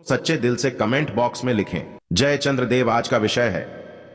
सच्चे दिल से कमेंट बॉक्स में लिखें। जय चंद्रदेव। आज का विषय है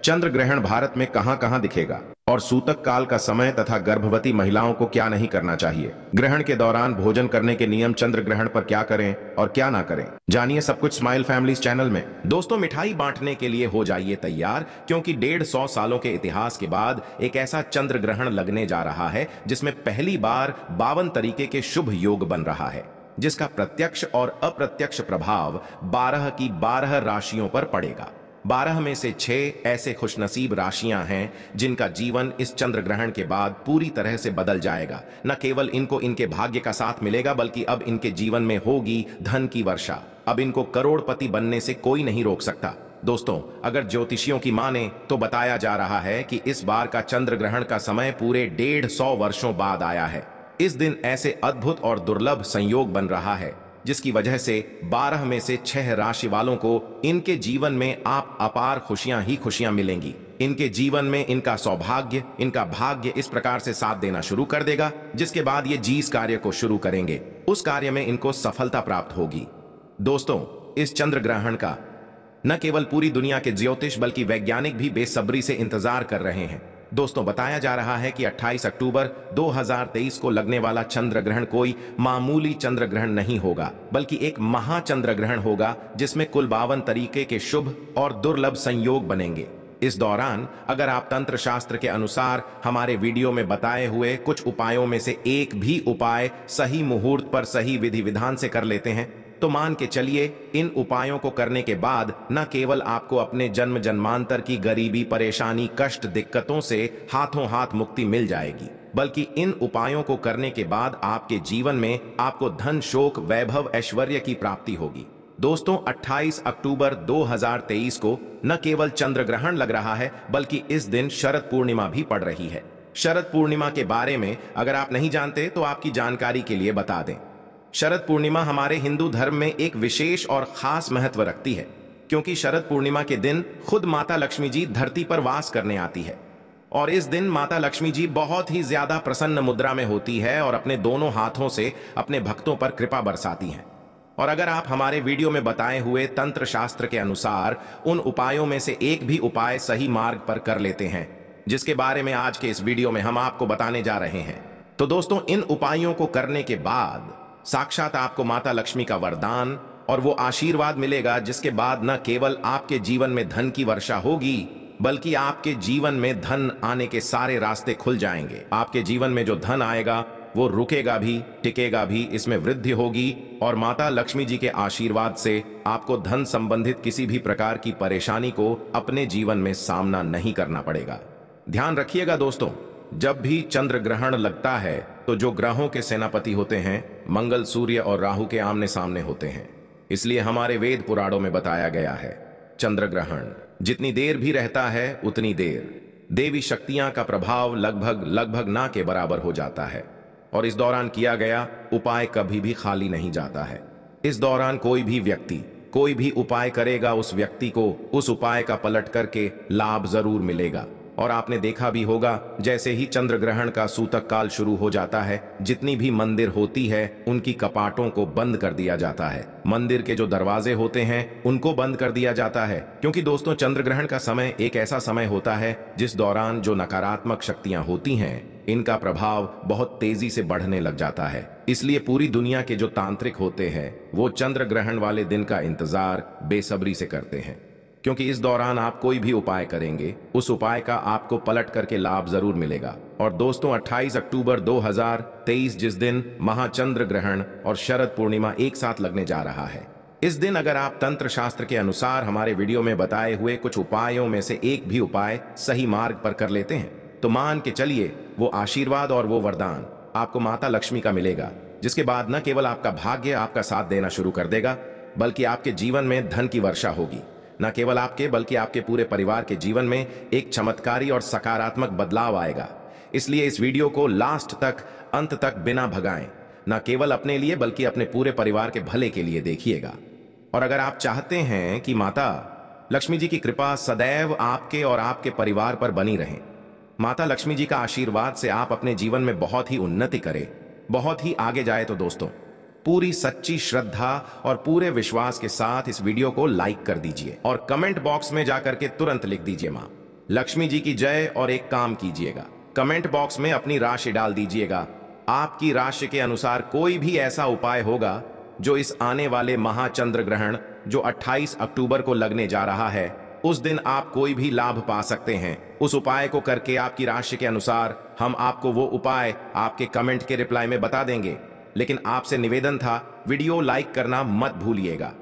चंद्र ग्रहण भारत में कहां कहां दिखेगा और सूतक काल का समय तथा गर्भवती महिलाओं को क्या नहीं करना चाहिए। ग्रहण के दौरान भोजन करने के नियम, चंद्र ग्रहण पर क्या करें और क्या ना करें, जानिए सब कुछ स्माइल फैमिलीज चैनल में। दोस्तों, मिठाई बांटने के लिए हो जाइए तैयार, क्योंकि 150 सालों के इतिहास के बाद एक ऐसा चंद्र ग्रहण लगने जा रहा है जिसमें पहली बार 52 तरीके के शुभ योग बन रहा है, जिसका प्रत्यक्ष और अप्रत्यक्ष प्रभाव 12 की 12 राशियों पर पड़ेगा। 12 में से 6 ऐसे खुशनसीब राशियां हैं जिनका जीवन इस चंद्र ग्रहण के बाद पूरी तरह से बदल जाएगा। न केवल इनको इनके भाग्य का साथ मिलेगा, बल्कि अब इनके जीवन में होगी धन की वर्षा। अब इनको करोड़पति बनने से कोई नहीं रोक सकता। दोस्तों, अगर ज्योतिषियों की माने तो बताया जा रहा है कि इस बार का चंद्र ग्रहण का समय पूरे 150 वर्षों बाद आया है। इस दिन ऐसे अद्भुत और दुर्लभ संयोग बन रहा है जिसकी वजह से 12 में से 6 राशि वालों को इनके जीवन में आप अपार खुशियां ही खुशियां मिलेंगी। इनके जीवन में इनका सौभाग्य, इनका भाग्य इस प्रकार से साथ देना शुरू कर देगा, जिसके बाद ये जिस कार्य को शुरू करेंगे उस कार्य में इनको सफलता प्राप्त होगी। दोस्तों, इस चंद्र ग्रहण का न केवल पूरी दुनिया के ज्योतिष बल्कि वैज्ञानिक भी बेसब्री से इंतजार कर रहे हैं। दोस्तों, बताया जा रहा है कि 28 अक्टूबर 2023 को लगने वाला चंद्र ग्रहण कोई मामूली चंद्र ग्रहण नहीं होगा, बल्कि एक महाचंद्र ग्रहण होगा जिसमें कुल 52 तरीके के शुभ और दुर्लभ संयोग बनेंगे। इस दौरान अगर आप तंत्र शास्त्र के अनुसार हमारे वीडियो में बताए हुए कुछ उपायों में से एक भी उपाय सही मुहूर्त पर सही विधि विधान से कर लेते हैं तो मान के चलिए इन उपायों को करने के बाद न केवल आपको अपने जन्म जन्मांतर की गरीबी, परेशानी, कष्ट, दिक्कतों से हाथों हाथ मुक्ति मिल जाएगी, बल्कि इन उपायों को करने के बाद आपके जीवन में आपको धन, शोक, वैभव, ऐश्वर्य की प्राप्ति होगी। दोस्तों, 28 अक्टूबर 2023 को न केवल चंद्र ग्रहण लग रहा है, बल्कि इस दिन शरद पूर्णिमा भी पड़ रही है। शरद पूर्णिमा के बारे में अगर आप नहीं जानते तो आपकी जानकारी के लिए बता दें। शरद पूर्णिमा हमारे हिंदू धर्म में एक विशेष और खास महत्व रखती है, क्योंकि शरद पूर्णिमा के दिन खुद माता लक्ष्मी जी धरती पर वास करने आती है और इस दिन माता लक्ष्मी जी बहुत ही ज्यादा प्रसन्न मुद्रा में होती है और अपने दोनों हाथों से अपने भक्तों पर कृपा बरसाती हैं। और अगर आप हमारे वीडियो में बताए हुए तंत्र शास्त्र के अनुसार उन उपायों में से एक भी उपाय सही मार्ग पर कर लेते हैं, जिसके बारे में आज के इस वीडियो में हम आपको बताने जा रहे हैं, तो दोस्तों, इन उपायों को करने के बाद साक्षात आपको माता लक्ष्मी का वरदान और वो आशीर्वाद मिलेगा, जिसके बाद न केवल आपके जीवन में धन की वर्षा होगी, बल्कि आपके जीवन में धन आने के सारे रास्ते खुल जाएंगे। आपके जीवन में जो धन आएगा वो रुकेगा भी, टिकेगा भी, इसमें वृद्धि होगी और माता लक्ष्मी जी के आशीर्वाद से आपको धन संबंधित किसी भी प्रकार की परेशानी को अपने जीवन में सामना नहीं करना पड़ेगा। ध्यान रखिएगा दोस्तों, जब भी चंद्र ग्रहण लगता है तो जो ग्रहों के सेनापति होते हैं मंगल, सूर्य और राहु के आमने सामने होते हैं। इसलिए हमारे वेद पुराणों में बताया गया है चंद्र ग्रहण जितनी देर भी रहता है उतनी देर देवी शक्तियां का प्रभाव लगभग ना के बराबर हो जाता है और इस दौरान किया गया उपाय कभी भी खाली नहीं जाता है। इस दौरान कोई भी व्यक्ति कोई भी उपाय करेगा, उस व्यक्ति को उस उपाय का पलट करके लाभ जरूर मिलेगा। और आपने देखा भी होगा, जैसे ही चंद्र ग्रहण का सूतक काल शुरू हो जाता है, जितनी भी मंदिर होती है उनकी कपाटों को बंद कर दिया जाता है। मंदिर के जो दरवाजे होते हैं उनको बंद कर दिया जाता है, क्योंकि दोस्तों, चंद्र ग्रहण का समय एक ऐसा समय होता है जिस दौरान जो नकारात्मक शक्तियां होती हैं इनका प्रभाव बहुत तेजी से बढ़ने लग जाता है। इसलिए पूरी दुनिया के जो तांत्रिक होते हैं वो चंद्र ग्रहण वाले दिन का इंतजार बेसब्री से करते हैं, क्योंकि इस दौरान आप कोई भी उपाय करेंगे उस उपाय का आपको पलट करके लाभ जरूर मिलेगा। और दोस्तों, 28 अक्टूबर 2023 जिस दिन महाचंद्र ग्रहण और शरद पूर्णिमा एक साथ लगने जा रहा है, इस दिन अगर आप तंत्र शास्त्र के अनुसार हमारे वीडियो में बताए हुए कुछ उपायों में से एक भी उपाय सही मार्ग पर कर लेते हैं तो मान के चलिए वो आशीर्वाद और वो वरदान आपको माता लक्ष्मी का मिलेगा, जिसके बाद न केवल आपका भाग्य आपका साथ देना शुरू कर देगा, बल्कि आपके जीवन में धन की वर्षा होगी। न केवल आपके बल्कि आपके पूरे परिवार के जीवन में एक चमत्कारी और सकारात्मक बदलाव आएगा। इसलिए इस वीडियो को लास्ट तक, अंत तक बिना भगाएं, न केवल अपने लिए बल्कि अपने पूरे परिवार के भले के लिए देखिएगा। और अगर आप चाहते हैं कि माता लक्ष्मी जी की कृपा सदैव आपके और आपके परिवार पर बनी रहे, माता लक्ष्मी जी का आशीर्वाद से आप अपने जीवन में बहुत ही उन्नति करें, बहुत ही आगे जाए, तो दोस्तों, पूरी सच्ची श्रद्धा और पूरे विश्वास के साथ इस वीडियो को लाइक कर दीजिए और कमेंट बॉक्स में जाकर के तुरंत लिख दीजिए मां लक्ष्मी जी की जय। और एक काम कीजिएगा, कमेंट बॉक्स में अपनी राशि डाल दीजिएगा। आपकी राशि के अनुसार कोई भी ऐसा उपाय होगा जो इस आने वाले महाचंद्र ग्रहण जो 28 अक्टूबर को लगने जा रहा है, उस दिन आप कोई भी लाभ पा सकते हैं। उस उपाय को करके आपकी राशि के अनुसार हम आपको वो उपाय आपके कमेंट के रिप्लाई में बता देंगे। लेकिन आपसे निवेदन था, वीडियो लाइक करना मत भूलिएगा।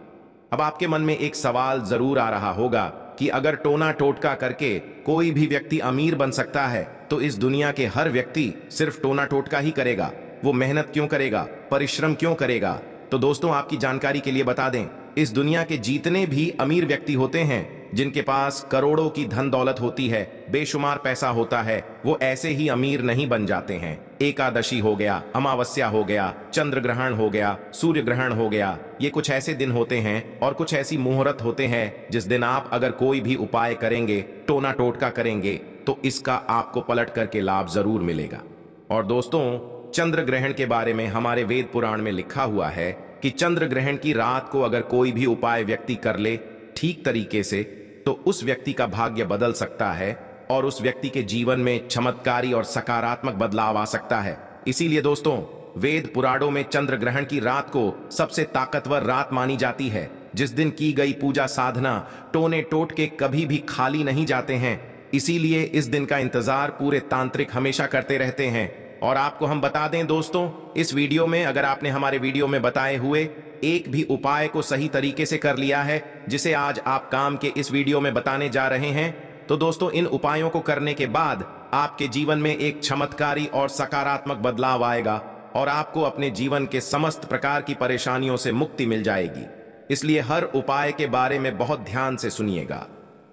अब आपके मन में एक सवाल जरूर आ रहा होगा कि अगर टोना टोटका करके कोई भी व्यक्ति अमीर बन सकता है तो इस दुनिया के हर व्यक्ति सिर्फ टोना टोटका ही करेगा, वो मेहनत क्यों करेगा, परिश्रम क्यों करेगा? तो दोस्तों, आपकी जानकारी के लिए बता दें, इस दुनिया के जितने भी अमीर व्यक्ति होते हैं जिनके पास करोड़ों की धन दौलत होती है, बेशुमार पैसा होता है, वो ऐसे ही अमीर नहीं बन जाते हैं। एकादशी हो गया, अमावस्या हो गया, चंद्र ग्रहण हो गया, सूर्य ग्रहण हो गया, ये कुछ ऐसे दिन होते हैं और कुछ ऐसी मुहूर्त होते हैं जिस दिन आप अगर कोई भी उपाय करेंगे, टोना टोटका करेंगे, तो इसका आपको पलट करके लाभ जरूर मिलेगा। और दोस्तों, चंद्र ग्रहण के बारे में हमारे वेद पुराण में लिखा हुआ है कि चंद्र ग्रहण की रात को अगर कोई भी उपाय व्यक्ति कर ले ठीक तरीके से, तो उस व्यक्ति का भाग्य बदल सकता है और उस व्यक्ति के जीवन में चमत्कारी और सकारात्मक बदलाव आ सकता है। इसीलिए दोस्तों, वेद पुराणों में चंद्र ग्रहण की रात को सबसे ताकतवर रात मानी जाती है, जिस दिन की गई पूजा साधना टोने टोटके कभी भी खाली नहीं जाते हैं। इसीलिए इस दिन का इंतजार पूरे तांत्रिक हमेशा करते रहते हैं। और आपको हम बता दें दोस्तों, इस वीडियो में अगर आपने हमारे वीडियो में बताए हुए एक भी उपाय को सही तरीके से कर लिया है, जिसे आज आप काम के इस वीडियो में बताने जा रहे हैं, तो दोस्तों इन उपायों को करने के बाद आपके जीवन में एक चमत्कारी और सकारात्मक बदलाव आएगा और आपको अपने जीवन के समस्त प्रकार की परेशानियों से मुक्ति मिल जाएगी। इसलिए हर उपाय के बारे में बहुत ध्यान से सुनिएगा।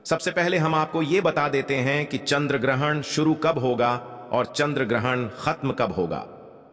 सबसे पहले हम आपको ये बता देते हैं कि चंद्र ग्रहण शुरू कब होगा और चंद्र ग्रहण खत्म कब होगा।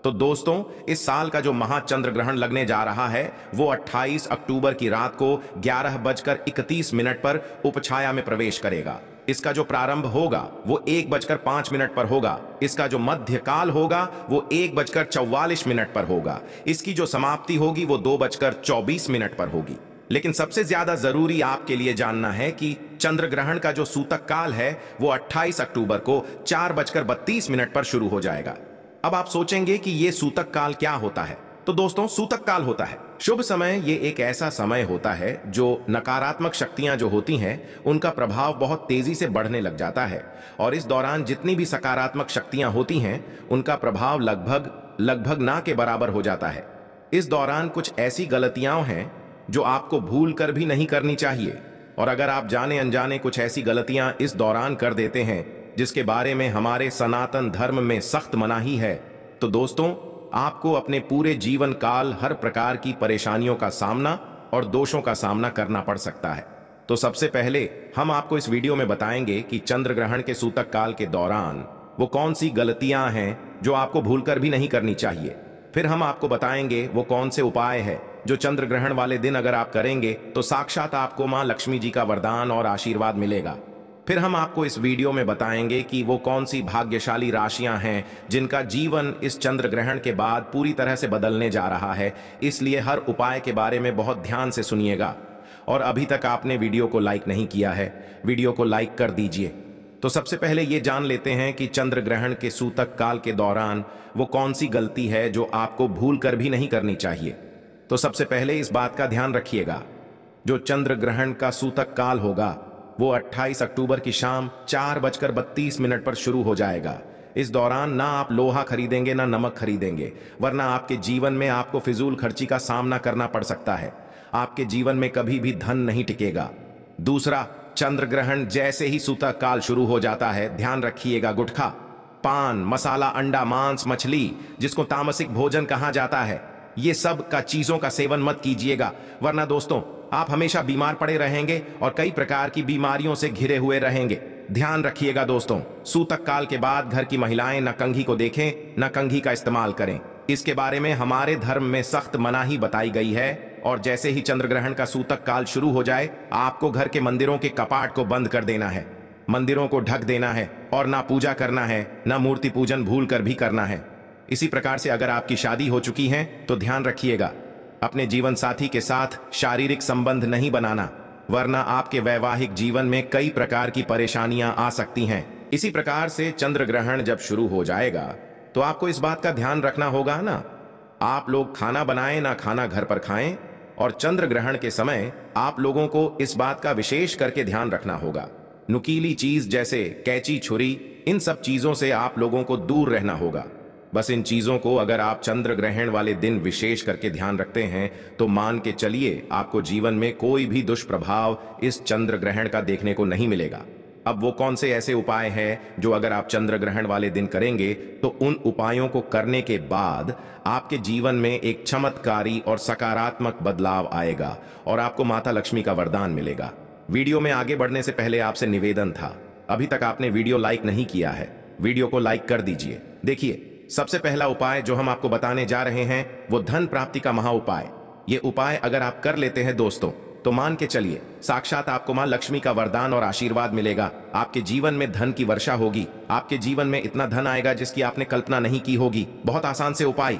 तो दोस्तों, इस साल का जो महाचंद्र ग्रहण लगने जा रहा है वो 28 अक्टूबर की रात को 11:31 पर उपछाया में प्रवेश करेगा। इसका जो प्रारंभ होगा वो 1:05 पर होगा। इसका जो मध्य काल होगा वो 1:44 पर होगा। इसकी जो समाप्ति होगी वो 2:24 पर होगी। लेकिन सबसे ज्यादा जरूरी आपके लिए जानना है कि चंद्र ग्रहण का जो सूतक काल है वो 28 अक्टूबर को 4:32 पर शुरू हो जाएगा। अब आप सोचेंगे कि ये सूतक काल क्या होता है? तो दोस्तों, सूतक काल होता है शुभ समय। ये एक ऐसा समय होता है जो नकारात्मक शक्तियां जो होती हैं उनका प्रभाव बहुत तेजी से बढ़ने लग जाता है, और इस दौरान जितनी भी सकारात्मक शक्तियां होती हैं उनका प्रभाव लगभग ना के बराबर हो जाता है। इस दौरान कुछ ऐसी गलतियां हैं जो आपको भूल कर भी नहीं करनी चाहिए, और अगर आप जाने अनजाने कुछ ऐसी गलतियां इस दौरान कर देते हैं जिसके बारे में हमारे सनातन धर्म में सख्त मनाही है, तो दोस्तों आपको अपने पूरे जीवन काल हर प्रकार की परेशानियों का सामना और दोषों का सामना करना पड़ सकता है। तो सबसे पहले हम आपको इस वीडियो में बताएंगे कि चंद्र ग्रहण के सूतक काल के दौरान वो कौन सी गलतियां हैं जो आपको भूलकर भी नहीं करनी चाहिए। फिर हम आपको बताएंगे वो कौन से उपाय है जो चंद्र ग्रहण वाले दिन अगर आप करेंगे तो साक्षात आपको मां लक्ष्मी जी का वरदान और आशीर्वाद मिलेगा। फिर हम आपको इस वीडियो में बताएंगे कि वो कौन सी भाग्यशाली राशियां हैं जिनका जीवन इस चंद्र ग्रहण के बाद पूरी तरह से बदलने जा रहा है। इसलिए हर उपाय के बारे में बहुत ध्यान से सुनिएगा। और अभी तक आपने वीडियो को लाइक नहीं किया है, वीडियो को लाइक कर दीजिए। तो सबसे पहले ये जान लेते हैं कि चंद्र ग्रहण के सूतक काल के दौरान वो कौन सी गलती है जो आपको भूल कर भी नहीं करनी चाहिए। तो सबसे पहले इस बात का ध्यान रखिएगा, जो चंद्र ग्रहण का सूतक काल होगा वो 28 अक्टूबर की शाम 4:32 पर शुरू हो जाएगा। इस दौरान ना आप लोहा खरीदेंगे ना नमक खरीदेंगे, वरना आपके जीवन में आपको फिजूल खर्ची का सामना करना पड़ सकता है। आपके जीवन में कभी भी धन नहीं टिकेगा। दूसरा, चंद्र ग्रहण जैसे ही सूतक काल शुरू हो जाता है, ध्यान रखिएगा, गुटखा, पान, मसाला, अंडा, मांस, मछली, जिसको तामसिक भोजन कहा जाता है, ये सब का चीजों का सेवन मत कीजिएगा, वरना दोस्तों आप हमेशा बीमार पड़े रहेंगे और कई प्रकार की बीमारियों से घिरे हुए रहेंगे। ध्यान रखिएगा दोस्तों, सूतक काल के बाद घर की महिलाएं न कंघी को देखें न कंघी का इस्तेमाल करें। इसके बारे में हमारे धर्म में सख्त मनाही बताई गई है। और जैसे ही चंद्र ग्रहण का सूतक काल शुरू हो जाए, आपको घर के मंदिरों के कपाट को बंद कर देना है, मंदिरों को ढक देना है और ना पूजा करना है, ना मूर्ति पूजन भूल कर भी करना है। इसी प्रकार से अगर आपकी शादी हो चुकी है तो ध्यान रखिएगा, अपने जीवन साथी के साथ शारीरिक संबंध नहीं बनाना, वरना आपके वैवाहिक जीवन में कई प्रकार की परेशानियां आ सकती हैं। इसी प्रकार से चंद्र ग्रहण जब शुरू हो जाएगा तो आपको इस बात का ध्यान रखना होगा ना, आप लोग खाना बनाएं ना खाना घर पर खाएं, और चंद्र ग्रहण के समय आप लोगों को इस बात का विशेष करके ध्यान रखना होगा। नुकीली चीज जैसे कैंची, छुरी, इन सब चीजों से आप लोगों को दूर रहना होगा। बस इन चीजों को अगर आप चंद्र ग्रहण वाले दिन विशेष करके ध्यान रखते हैं तो मान के चलिए आपको जीवन में कोई भी दुष्प्रभाव इस चंद्र ग्रहण का देखने को नहीं मिलेगा। अब वो कौन से ऐसे उपाय हैं जो अगर आप चंद्र ग्रहण वाले दिन करेंगे तो उन उपायों को करने के बाद आपके जीवन में एक चमत्कारी और सकारात्मक बदलाव आएगा और आपको माता लक्ष्मी का वरदान मिलेगा। वीडियो में आगे बढ़ने से पहले आपसे निवेदन था, अभी तक आपने वीडियो लाइक नहीं किया है, वीडियो को लाइक कर दीजिए। देखिए, सबसे पहला उपाय जो हम आपको बताने जा रहे हैं वो धन प्राप्ति का महा उपाय। ये उपाय अगर आप कर लेते हैं दोस्तों तो मान के चलिए साक्षात आपको मां लक्ष्मी का वरदान और आशीर्वाद मिलेगा। आपके जीवन में धन की वर्षा होगी, आपके जीवन में इतना धन आएगा जिसकी आपने कल्पना नहीं की होगी। बहुत आसान से उपाय,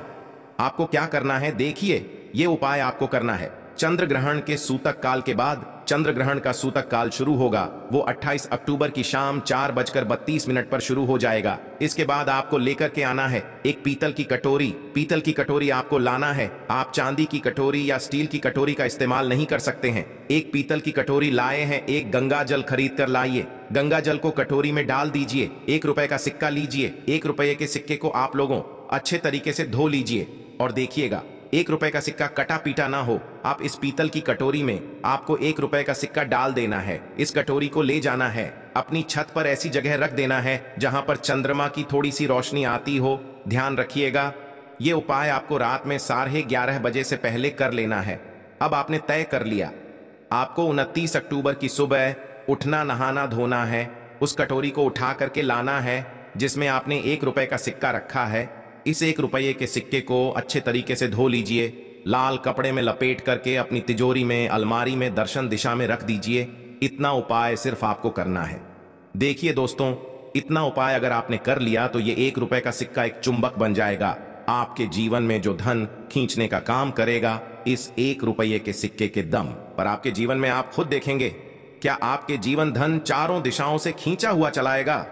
आपको क्या करना है देखिए, ये उपाय आपको करना है। चंद्र ग्रहण के सूतक काल के बाद चंद्र ग्रहण का सूतक काल शुरू होगा, वो 28 अक्टूबर की शाम 4:32 पर शुरू हो जाएगा। इसके बाद आपको लेकर के आना है एक पीतल की कटोरी। पीतल की कटोरी आपको लाना है, आप चांदी की कटोरी या स्टील की कटोरी का इस्तेमाल नहीं कर सकते हैं। एक पीतल की कटोरी लाए हैं, एक गंगा जल खरीद कर लाइए, गंगा जल को कटोरी में डाल दीजिए, 1 रुपए का सिक्का लीजिए, 1 रुपए के सिक्के को आप लोगों अच्छे तरीके से धो लीजिए और देखिएगा 1 रुपए का सिक्का कटा पीटा ना हो। आप इस पीतल की कटोरी में आपको 1 रुपए का सिक्का डाल देना है। इस कटोरी को ले जाना है, अपनी छत पर ऐसी जगह रख देना है जहां पर चंद्रमा की थोड़ी सी रोशनी आती हो। ध्यान रखिएगा, ये उपाय आपको रात में 11:30 बजे से पहले कर लेना है। अब आपने तय कर लिया, आपको 29 अक्टूबर की सुबह उठना, नहाना धोना है, उस कटोरी को उठा करके लाना है जिसमें आपने 1 रुपए का सिक्का रखा है। इस 1 रुपये के सिक्के को अच्छे तरीके से धो लीजिए, लाल कपड़े में लपेट करके अपनी तिजोरी में, अलमारी में दर्शन दिशा में रख दीजिए। इतना उपाय सिर्फ आपको करना है। देखिए दोस्तों, इतना उपाय अगर आपने कर लिया तो ये 1 रुपए का सिक्का एक चुंबक बन जाएगा, आपके जीवन में जो धन खींचने का काम करेगा इस 1 रुपये के सिक्के के दम पर। आपके जीवन में आप खुद देखेंगे क्या आपके जीवन धन चारों दिशाओं से खींचा हुआ चलाएगा।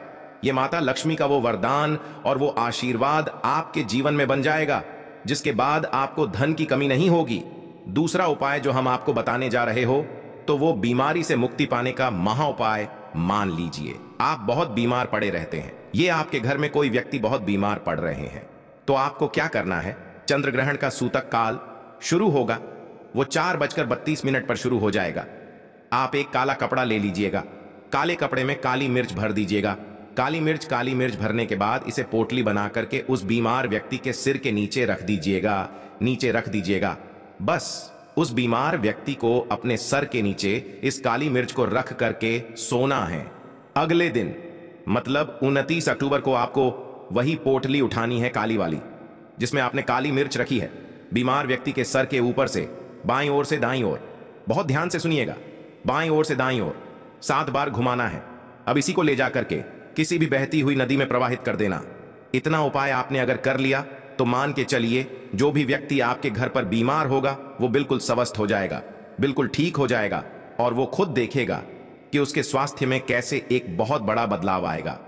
ये माता लक्ष्मी का वो वरदान और वो आशीर्वाद आपके जीवन में बन जाएगा, जिसके बाद आपको धन की कमी नहीं होगी। दूसरा उपाय जो हम आपको बताने जा रहे हो तो वो बीमारी से मुक्ति पाने का महा उपाय। मान लीजिए आप बहुत बीमार पड़े रहते हैं, ये आपके घर में कोई व्यक्ति बहुत बीमार पड़ रहे हैं, तो आपको क्या करना है, चंद्र ग्रहण का सूतक काल शुरू होगा, वो 4:32 पर शुरू हो जाएगा। आप एक काला कपड़ा ले लीजिएगा, काले कपड़े में काली मिर्च भर दीजिएगा। काली मिर्च भरने के बाद इसे पोटली बना करके उस बीमार व्यक्ति के सिर के नीचे रख दीजिएगा। बस उस बीमार व्यक्ति को अपने सर के नीचे इस काली मिर्च को रख करके सोना है। अगले दिन मतलब 29 अक्टूबर को आपको वही पोटली उठानी है, काली वाली, जिसमें आपने काली मिर्च रखी है, बीमार व्यक्ति के सर के ऊपर से बाईं ओर से दाईं ओर, बहुत ध्यान से सुनिएगा, बाईं ओर से दाईं ओर 7 बार घुमाना है। अब इसी को ले जा करके किसी भी बहती हुई नदी में प्रवाहित कर देना। इतना उपाय आपने अगर कर लिया तो मान के चलिए जो भी व्यक्ति आपके घर पर बीमार होगा वो बिल्कुल स्वस्थ हो जाएगा, बिल्कुल ठीक हो जाएगा, और वो खुद देखेगा कि उसके स्वास्थ्य में कैसे एक बहुत बड़ा बदलाव आएगा।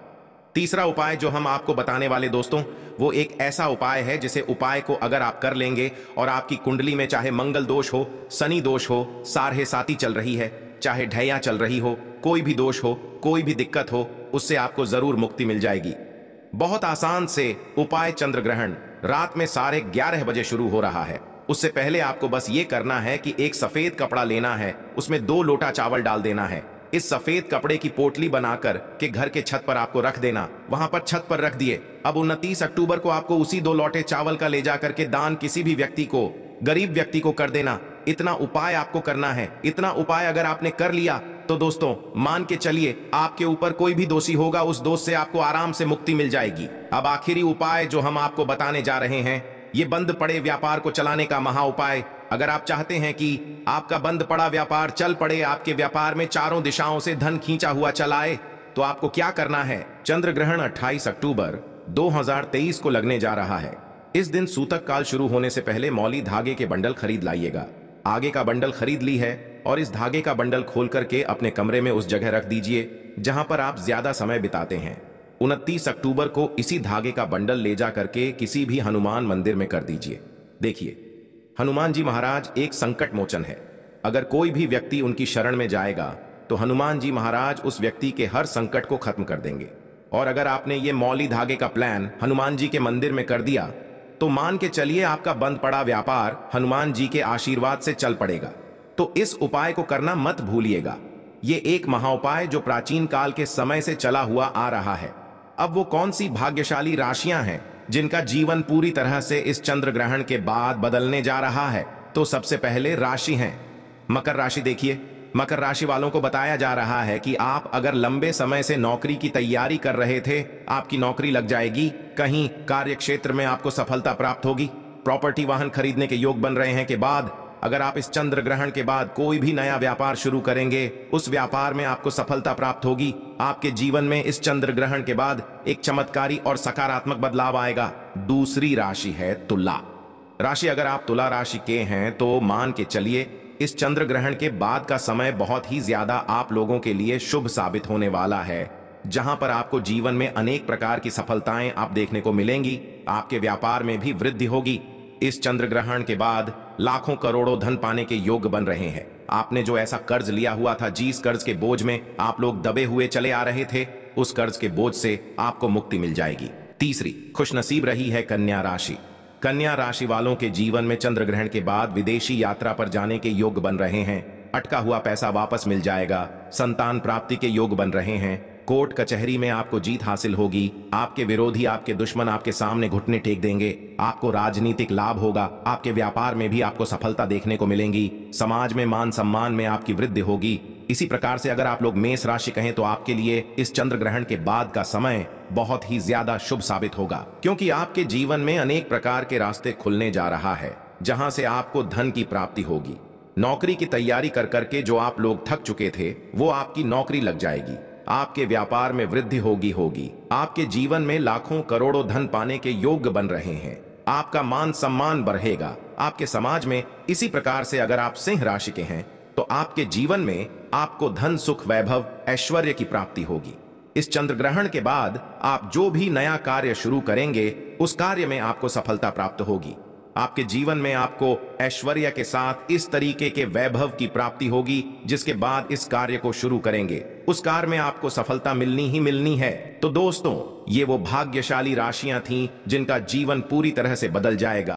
तीसरा उपाय जो हम आपको बताने वाले दोस्तों, वो एक ऐसा उपाय है जिसे उपाय को अगर आप कर लेंगे और आपकी कुंडली में चाहे मंगल दोष हो, शनि दोष हो, सारहे साती चल रही है, चाहे ढैया चल रही हो, कोई भी दोष हो, कोई भी दिक्कत हो, उससे आपको जरूर मुक्ति मिल जाएगी। बहुत आसान से उपाय चंद्र ग्रहण रात में 11:30 बजे शुरू हो रहा है। उससे पहले आपको बस ये करना है कि एक सफेद कपड़ा लेना है, उसमें 2 लोटा चावल डाल देना है। इस सफेद कपड़े की पोटली बनाकर के घर के छत पर आपको रख देना, वहां पर छत पर रख दिए। अब 29 अक्टूबर को आपको उसी 2 लोटे चावल का ले जाकर के दान किसी भी व्यक्ति को, गरीब व्यक्ति को कर देना। इतना उपाय आपको करना है। इतना उपाय अगर आपने कर लिया तो दोस्तों मान के चलिए आपके ऊपर कोई भी दोषी होगा, उस दोष से आपको आराम से मुक्ति मिल जाएगी। अब आखिरी उपाय जो हम आपको बताने जा रहे हैं, ये बंद पड़े व्यापार को चलाने का महा उपाय। अगर आप चाहते हैं कि आपका बंद पड़ा व्यापार चल पड़े, आपके व्यापार में चारों दिशाओं से धन खींचा हुआ चलाए, तो आपको क्या करना है, चंद्र ग्रहण 28 अक्टूबर 2023 को लगने जा रहा है। इस दिन सूतक काल शुरू होने से पहले मौली धागे के बंडल खरीद लाइएगा। आगे का बंडल खरीद ली है और इस धागे का बंडल खोल करके अपने कमरे में उस जगह रख दीजिए जहां पर आप ज्यादा समय बिताते हैं। 29 अक्टूबर को इसी धागे का बंडल ले जा करके किसी भी हनुमान मंदिर में कर दीजिए। देखिए, हनुमान जी महाराज एक संकट मोचन है। अगर कोई भी व्यक्ति उनकी शरण में जाएगा तो हनुमान जी महाराज उस व्यक्ति के हर संकट को खत्म कर देंगे। और अगर आपने ये मौली धागे का प्लान हनुमान जी के मंदिर में कर दिया तो मान के चलिए आपका बंद पड़ा व्यापार हनुमान जी के आशीर्वाद से चल पड़ेगा। तो इस उपाय को करना मत भूलिएगा। ये एक महाउपाय जो प्राचीन काल के समय से चला हुआ आ रहा है। अब वो कौन सी भाग्यशाली राशियां हैं जिनका जीवन पूरी तरह से इस चंद्र ग्रहण के बाद बदलने जा रहा है? तो सबसे पहले राशि है मकर राशि। देखिए, मकर राशि वालों को बताया जा रहा है कि आप अगर लंबे समय से नौकरी की तैयारी कर रहे थे, आपकी नौकरी लग जाएगी। कहीं कार्य क्षेत्र में आपको सफलता प्राप्त होगी। प्रॉपर्टी वाहन खरीदने के योग बन रहे हैं के बाद अगर आप इस चंद्र ग्रहण के बाद कोई भी नया व्यापार शुरू करेंगे, उस व्यापार में आपको सफलता प्राप्त होगी। आपके जीवन में इस चंद्र ग्रहण के बाद एक चमत्कारी और सकारात्मक बदलाव आएगा। दूसरी राशि है तुला राशि। अगर आप तुला राशि के हैं तो मान के चलिए इस चंद्र ग्रहण के बाद का समय बहुत ही ज्यादा आप लोगों के लिए शुभ साबित होने वाला है, जहां पर आपको जीवन में अनेक प्रकार की सफलताएं आप देखने को मिलेंगी। आपके व्यापार में भी वृद्धि होगी। इस चंद्र ग्रहण के बाद लाखों करोड़ों धन पाने के योग बन रहे हैं। आपने जो ऐसा कर्ज लिया हुआ था, जिस कर्ज के बोझ में आप लोग दबे हुए चले आ रहे थे, उस कर्ज के बोझ से आपको मुक्ति मिल जाएगी। तीसरी खुशनसीब रही है कन्या राशि। कन्या राशि वालों के जीवन में चंद्र ग्रहण के बाद विदेशी यात्रा पर जाने के योग बन रहे हैं। अटका हुआ पैसा वापस मिल जाएगा। संतान प्राप्ति के योग बन रहे हैं। कोर्ट कचहरी में आपको जीत हासिल होगी। आपके विरोधी, आपके दुश्मन आपके सामने घुटने टेक देंगे। आपको राजनीतिक लाभ होगा। आपके व्यापार में भी आपको सफलता देखने को मिलेंगी। समाज में मान सम्मान में आपकी वृद्धि होगी। इसी प्रकार से अगर आप लोग मेष राशि कहें तो आपके लिए इस चंद्र ग्रहण के बाद का समय बहुत ही ज्यादा शुभ साबित होगा, क्योंकि आपके जीवन में अनेक प्रकार के रास्ते खुलने जा रहा है, जहां से आपको धन की प्राप्ति होगी। नौकरी की तैयारी कर करके जो आप लोग थक चुके थे, वो आपकी नौकरी लग जाएगी। आपके व्यापार में वृद्धि होगी। आपके जीवन में लाखों करोड़ों धन पाने के योग बन रहे हैं। आपका मान सम्मान बढ़ेगा आपके समाज में। इसी प्रकार से अगर आप सिंह राशि के हैं तो आपके जीवन में आपको धन, सुख, वैभव, ऐश्वर्य की प्राप्ति होगी। इस चंद्र ग्रहण के बाद आप जो भी नया कार्य शुरू करेंगे, उस कार्य में आपको सफलता प्राप्त होगी। आपके जीवन में आपको ऐश्वर्य के साथ इस तरीके के वैभव की प्राप्ति होगी, जिसके बाद इस कार्य को शुरू करेंगे, उस कार्य में आपको सफलता मिलनी ही मिलनी है। तो दोस्तों, ये वो भाग्यशाली राशियां थीं जिनका जीवन पूरी तरह से बदल जाएगा।